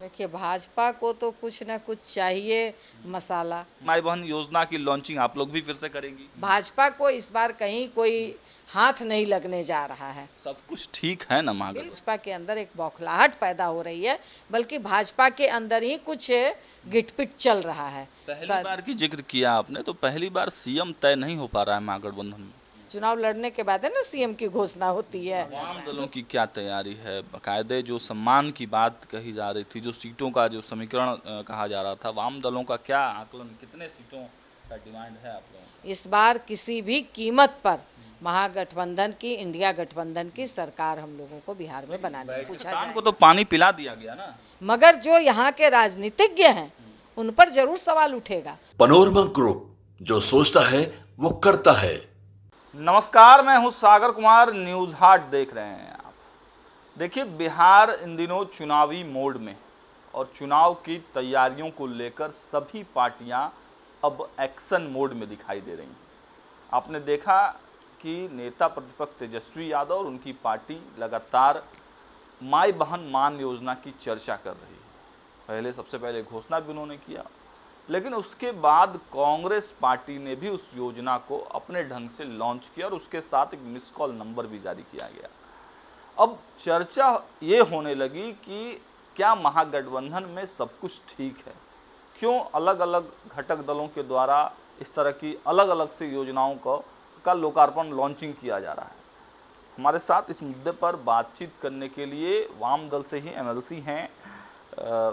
देखिए, भाजपा को तो कुछ ना कुछ चाहिए मसाला। माई बहन योजना की लॉन्चिंग आप लोग भी फिर से करेंगी? भाजपा को इस बार कहीं कोई हाथ नहीं लगने जा रहा है। सब कुछ ठीक है ना महागठबंधन? भाजपा के अंदर एक बौखलाहट पैदा हो रही है, बल्कि भाजपा के अंदर ही कुछ गिटपिट चल रहा है। पहली बार की जिक्र किया आपने, तो पहली बार सीएम तय नहीं हो पा रहा है महागठबंधन में। चुनाव लड़ने के बाद है ना सीएम की घोषणा होती है। वाम दलों की क्या तैयारी है? बाकायदे जो सम्मान की बात कही जा रही थी, जो सीटों का जो समीकरण कहा जा रहा था, वाम दलों का क्या आकलन, कितने सीटों का डिमांड है आप लोगों का? इस बार किसी भी कीमत पर महागठबंधन की, इंडिया गठबंधन की सरकार हम लोगों को बिहार में बनानी पूछा किसान जाए। को तो पानी पिला दिया गया ना। मगर जो यहाँ के राजनीतिज्ञ हैं उन पर जरूर सवाल उठेगा। पनोरमा ग्रुप, जो सोचता है वो करता है। नमस्कार, मैं हूं सागर कुमार, न्यूज़ हाट देख रहे हैं आप। देखिए, बिहार इन दिनों चुनावी मोड में और चुनाव की तैयारियों को लेकर सभी पार्टियां अब एक्शन मोड में दिखाई दे रही हैं। आपने देखा कि नेता प्रतिपक्ष तेजस्वी यादव और उनकी पार्टी लगातार माई बहन मान योजना की चर्चा कर रही है। पहले सबसे पहले घोषणा भी उन्होंने किया, लेकिन उसके बाद कांग्रेस पार्टी ने भी उस योजना को अपने ढंग से लॉन्च किया और उसके साथ एक मिस कॉल नंबर भी जारी किया गया। अब चर्चा ये होने लगी कि क्या महागठबंधन में सब कुछ ठीक है? क्यों अलग अलग घटक दलों के द्वारा इस तरह की अलग अलग से योजनाओं का लोकार्पण, लॉन्चिंग किया जा रहा है? हमारे साथ इस मुद्दे पर बातचीत करने के लिए वाम दल से ही एमएलसी हैं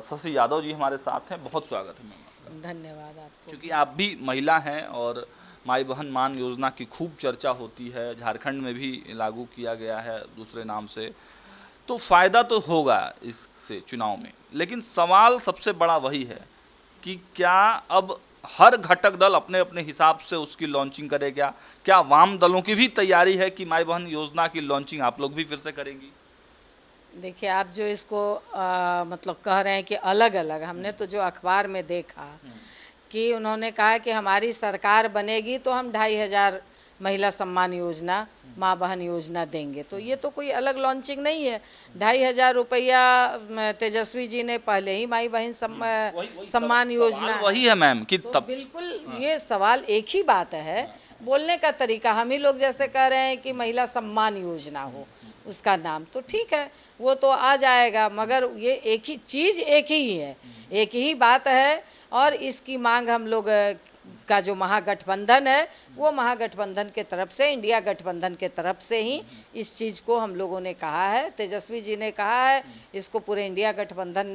शशि यादव जी हमारे साथ हैं। बहुत स्वागत है मैम आपका। धन्यवाद आपको। क्योंकि आप भी महिला हैं और माई बहन मान योजना की खूब चर्चा होती है, झारखंड में भी लागू किया गया है दूसरे नाम से, तो फ़ायदा तो होगा इससे चुनाव में। लेकिन सवाल सबसे बड़ा वही है कि क्या अब हर घटक दल अपने अपने हिसाब से उसकी लॉन्चिंग करेगा? क्या वाम दलों की भी तैयारी है कि माई बहन योजना की लॉन्चिंग आप लोग भी फिर से करेंगी? देखिए, आप जो इसको मतलब कह रहे हैं कि अलग अलग, हमने तो जो अखबार में देखा कि उन्होंने कहा कि हमारी सरकार बनेगी तो हम 2,500 महिला सम्मान योजना, माँ बहन योजना देंगे। तो ये तो कोई अलग लॉन्चिंग नहीं है। 2,500 रुपया तेजस्वी जी ने पहले ही माई बहन सम्मान योजना, वही है मैम कि तो तब बिल्कुल ये सवाल एक ही बात है। बोलने का तरीका, हम ही लोग जैसे कह रहे हैं कि महिला सम्मान योजना हो उसका नाम, तो ठीक है वो तो आ जाएगा, मगर ये एक ही चीज़, एक ही है, एक ही बात है। और इसकी मांग हम लोग का जो महागठबंधन है वो महागठबंधन के तरफ से, इंडिया गठबंधन के तरफ से ही इस चीज़ को हम लोगों ने कहा है, तेजस्वी जी ने कहा है। इसको पूरे इंडिया गठबंधन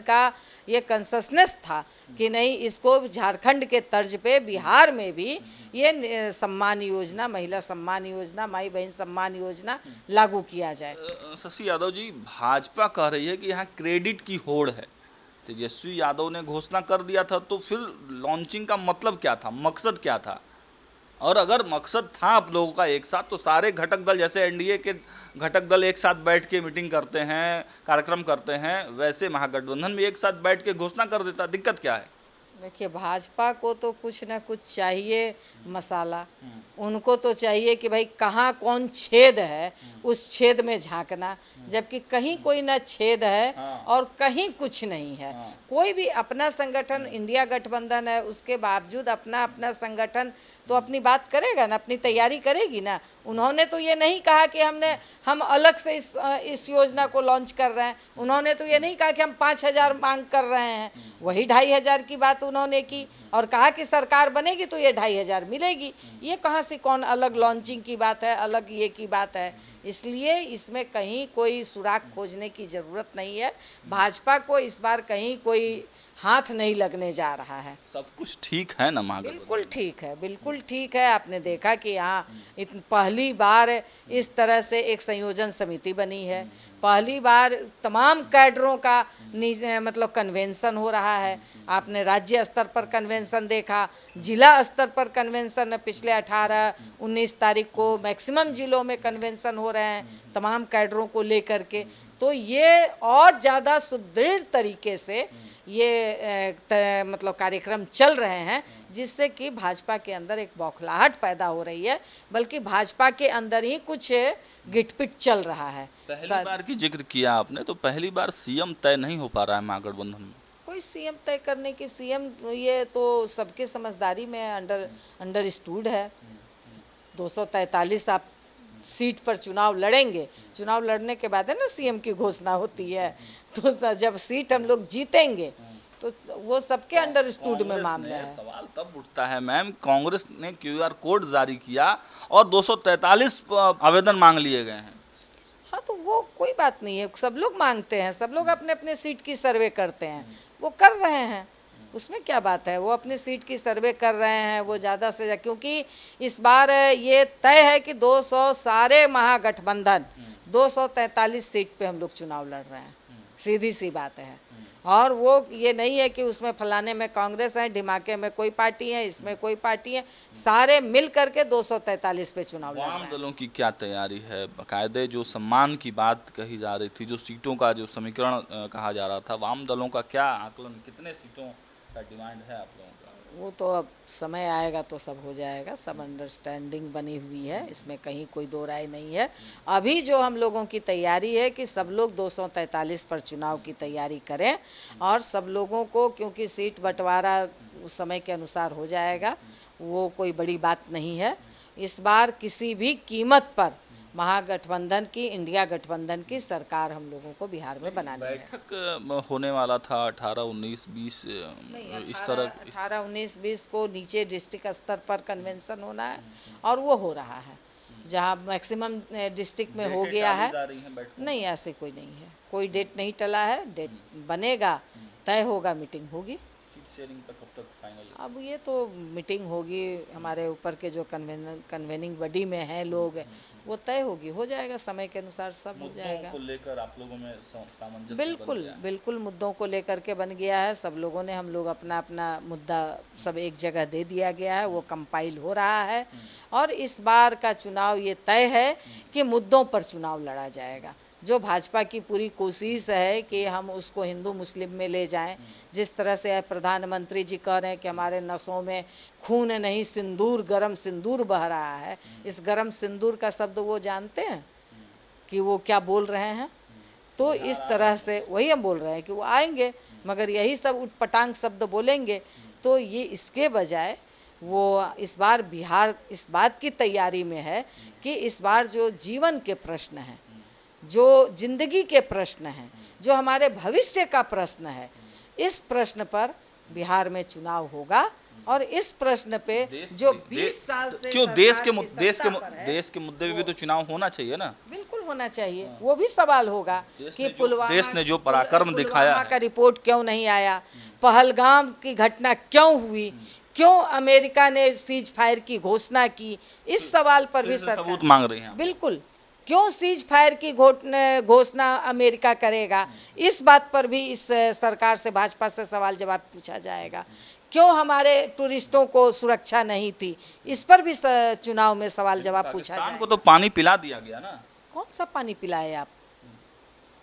का ये कंसेंसस था कि नहीं, इसको झारखंड के तर्ज पे बिहार में भी ये सम्मान योजना, महिला सम्मान योजना, माई बहन सम्मान योजना लागू किया जाए। शशि यादव जी, भाजपा कह रही है कि यहाँ क्रेडिट की होड़ है। तेजस्वी यादव ने घोषणा कर दिया था, तो फिर लॉन्चिंग का मतलब क्या था, मकसद क्या था? और अगर मकसद था आप लोगों का एक साथ, तो सारे घटक दल, जैसे एनडीए के घटक दल एक साथ बैठ के मीटिंग करते हैं, कार्यक्रम करते हैं, वैसे महागठबंधन भी एक साथ बैठ के घोषणा कर देता। दिक्कत क्या है? देखिए, भाजपा को तो कुछ ना कुछ चाहिए मसाला। उनको तो चाहिए कि भाई कहाँ कौन छेद है, उस छेद में झांकना, जबकि कहीं कोई ना छेद है और कहीं कुछ नहीं है। कोई भी अपना संगठन, इंडिया गठबंधन है, उसके बावजूद अपना अपना संगठन तो अपनी बात करेगा ना, अपनी तैयारी करेगी ना। उन्होंने तो ये नहीं कहा कि हम अलग से इस योजना को लॉन्च कर रहे हैं। उन्होंने तो ये नहीं कहा कि हम 5,000 मांग कर रहे हैं। वही 2,500 की बात उन्होंने की और कहा कि सरकार बनेगी तो ये 2,500 मिलेगी। ये कहाँ से कौन अलग लॉन्चिंग की बात है, अलग ये की बात है? इसलिए इसमें कहीं कोई सुराग खोजने की ज़रूरत नहीं है। भाजपा को इस बार कहीं कोई हाथ नहीं लगने जा रहा है। सब कुछ ठीक है ना महागठबंधन? बिल्कुल ठीक है, बिल्कुल ठीक है। आपने देखा कि यहाँ पहली बार इस तरह से एक संयोजन समिति बनी है, पहली बार तमाम कैडरों का मतलब कन्वेंशन हो रहा है। आपने राज्य स्तर पर कन्वेंशन देखा, जिला स्तर पर कन्वेंशन पिछले 18-19 तारीख को मैक्सिमम जिलों में कन्वेंशन हो रहे हैं तमाम कैडरों को लेकर के। तो ये और ज़्यादा सुदृढ़ तरीके से ये मतलब कार्यक्रम चल रहे हैं। जिससे कि भाजपा के अंदर एक बौखलाहट पैदा हो रही है, बल्कि भाजपा के अंदर ही कुछ गिटपिट चल रहा है। पहली बार की जिक्र किया आपने, तो पहली बार सीएम तय नहीं हो पा रहा है महागठबंधन में। कोई सीएम तय करने की सीएम, ये तो सबके समझदारी में अंडरस्टूड है। 243 आप सीट पर चुनाव लड़ेंगे, चुनाव लड़ने के बाद है ना सीएम की घोषणा होती है। तो जब सीट हम लोग जीतेंगे तो वो सबके अंडरस्टूड में मामला है। सवाल तब उठता है मैम, कांग्रेस ने QR कोड जारी किया और 243 आवेदन मांग लिए गए हैं। हाँ, तो वो कोई बात नहीं है, सब लोग मांगते हैं, सब लोग अपने अपने सीट की सर्वे करते हैं, वो कर रहे हैं, उसमें क्या बात है। वो अपनी सीट की सर्वे कर रहे हैं, वो ज़्यादा से ज़्यादा, क्योंकि इस बार ये तय है कि 200 सारे महागठबंधन 243 सीट पे हम लोग चुनाव लड़ रहे हैं, सीधी सी बात है। और वो ये नहीं है कि उसमें फलाने में कांग्रेस है, ढिमाके में कोई पार्टी है, इसमें कोई पार्टी है, सारे मिल करके 243 पे चुनाव लड़ रहे हैं। वाम दलों की क्या तैयारी है? बाकायदे जो सम्मान की बात कही जा रही थी, जो सीटों का जो समीकरण कहा जा रहा था, वाम दलों का क्या आकलन, कितने सीटों का डिमांड है आप लोगों का? वो तो अब समय आएगा तो सब हो जाएगा, सब अंडरस्टैंडिंग बनी हुई है, इसमें कहीं कोई दो राय नहीं है। अभी जो हम लोगों की तैयारी है कि सब लोग 243 पर चुनाव की तैयारी करें, और सब लोगों को, क्योंकि सीट बंटवारा उस समय के अनुसार हो जाएगा, वो कोई बड़ी बात नहीं है। इस बार किसी भी कीमत पर महागठबंधन की, इंडिया गठबंधन की सरकार हम लोगों को बिहार में बनानी है। बैठक होने वाला था 18, 19, 20 इस तरह 18, 19, 20 को नीचे डिस्ट्रिक्ट स्तर पर कन्वेंशन होना है, और वो हो रहा है, जहाँ मैक्सिमम डिस्ट्रिक्ट में हो गया है। नहीं, ऐसे कोई नहीं है, कोई डेट नहीं टला है, डेट बनेगा, तय होगा, मीटिंग होगी। शेयरिंग का कब तक फाइनल? अब ये तो मीटिंग होगी, हमारे ऊपर के जो कन्वेनिंग बॉडी में हैं लोग, वो तय होगी, हो जाएगा, समय के अनुसार सब हो जाएगा। को लेकर आप लोगों में सामंजस्य बिल्कुल मुद्दों को लेकर के बन गया है, सब लोगों ने, हम लोग अपना अपना मुद्दा सब एक जगह दे दिया गया है, वो कंपाइल हो रहा है। और इस बार का चुनाव ये तय है कि मुद्दों पर चुनाव लड़ा जाएगा। जो भाजपा की पूरी कोशिश है कि हम उसको हिंदू मुस्लिम में ले जाएं, जिस तरह से प्रधानमंत्री जी कह रहे हैं कि हमारे नसों में खून नहीं सिंदूर, गरम सिंदूर बह रहा है। इस गरम सिंदूर का शब्द वो जानते हैं कि वो क्या बोल रहे हैं? तो इस तरह से वही हम बोल रहे हैं कि वो आएंगे, मगर यही सब उटपटांग शब्द बोलेंगे। तो ये इसके बजाय वो इस बार बिहार इस बात की तैयारी में है कि इस बार जो जीवन के प्रश्न हैं, जो जिंदगी के प्रश्न हैं, जो हमारे भविष्य का प्रश्न है, इस प्रश्न पर बिहार में चुनाव होगा। और इस प्रश्न पे जो 20 साल से क्यों देश के मुद्दे पे भी तो चुनाव होना चाहिए ना? बिल्कुल होना चाहिए। वो भी सवाल होगा कि देश ने जो पराक्रम दिखाया का रिपोर्ट क्यों नहीं आया, पहलगाम की घटना क्यों हुई, क्यों अमेरिका ने सीज फायर की घोषणा की, इस सवाल पर भी सरकार सबूत मांग रही है। बिल्कुल, क्यों सीज फायर की घोषणा अमेरिका करेगा, इस बात पर भी इस सरकार से, भाजपा से सवाल जवाब पूछा जाएगा। क्यों हमारे टूरिस्टों को सुरक्षा नहीं थी, इस पर भी चुनाव में सवाल जवाब पूछा जाएगा। को तो पानी पिला दिया गया ना? कौन सा पानी पिलाए आप?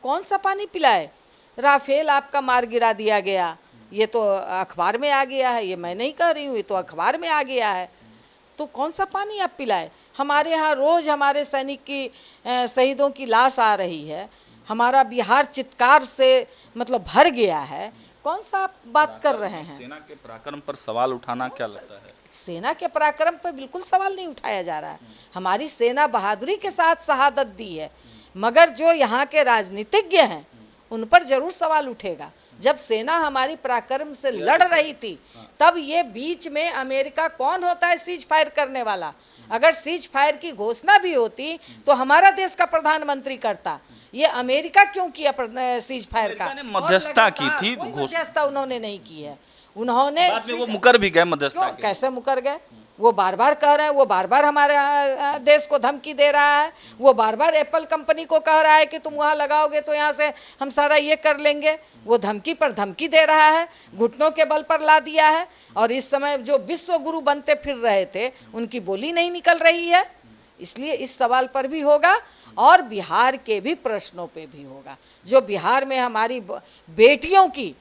कौन सा पानी पिलाए? राफेल आपका मार गिरा दिया गया, ये तो अखबार में आ गया है, ये मैं नहीं कह रही हूँ, ये तो अखबार में आ गया है। तो कौन सा पानी आप पिलाए? हमारे यहाँ रोज़ हमारे सैनिक की, शहीदों की लाश आ रही है, हमारा बिहार चित्कार से मतलब भर गया है। कौन सा आप बात कर रहे हैं? सेना के पराक्रम पर सवाल उठाना क्या लगता है? सेना के पराक्रम पर बिल्कुल सवाल नहीं उठाया जा रहा है। हमारी सेना बहादुरी के साथ शहादत दी है, मगर जो यहाँ के राजनीतिज्ञ हैं उन पर जरूर सवाल उठेगा। जब सेना हमारी पराक्रम से लड़ रही थी, तब ये बीच में अमेरिका कौन होता है सीज फायर करने वाला? अगर सीज फायर की घोषणा भी होती तो हमारा देश का प्रधानमंत्री करता, ये अमेरिका क्यों किया सीज फायर का? मध्यस्थता की थी, मध्यस्थता उन्होंने नहीं की है। उन्होंने बाद में वो मुकर भी गए मध्यस्थता के। कैसे मुकर गए? वो बार बार कह रहे हैं, वो बार बार हमारे देश को धमकी दे रहा है, वो बार बार एप्पल कंपनी को कह रहा है कि तुम वहाँ लगाओगे तो यहाँ से हम सारा ये कर लेंगे। वो धमकी पर धमकी दे रहा है, घुटनों के बल पर ला दिया है। और इस समय जो विश्व गुरु बनते फिर रहे थे, उनकी बोली नहीं निकल रही है। इसलिए इस सवाल पर भी होगा और बिहार के भी प्रश्नों पे भी होगा। जो बिहार में हमारी बेटियों की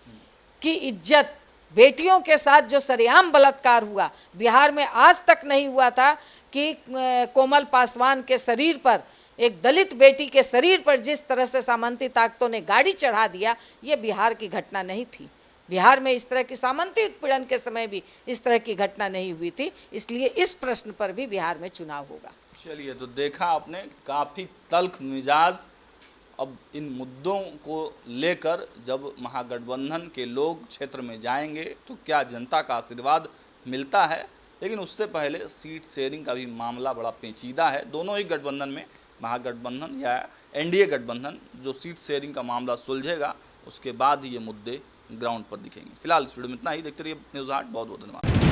इज्जत बेटियों के साथ जो सरेआम बलात्कार हुआ, बिहार में आज तक नहीं हुआ था कि कोमल पासवान के शरीर पर, एक दलित बेटी के शरीर पर जिस तरह से सामंती ताकतों ने गाड़ी चढ़ा दिया, ये बिहार की घटना नहीं थी। बिहार में इस तरह की सामंती उत्पीड़न के समय भी इस तरह की घटना नहीं हुई थी। इसलिए इस प्रश्न पर भी बिहार में चुनाव होगा। चलिए, तो देखा आपने, काफ़ी तल्ख मिजाज अब इन मुद्दों को लेकर जब महागठबंधन के लोग क्षेत्र में जाएंगे तो क्या जनता का आशीर्वाद मिलता है। लेकिन उससे पहले सीट शेयरिंग का भी मामला बड़ा पेचीदा है। दोनों ही गठबंधन में, महागठबंधन या एनडीए गठबंधन, जो सीट शेयरिंग का मामला सुलझेगा उसके बाद ही ये मुद्दे ग्राउंड पर दिखेंगे। फिलहाल इस वीडियो में इतना ही। देखते रहिए न्यूज़ 8। बहुत बहुत धन्यवाद।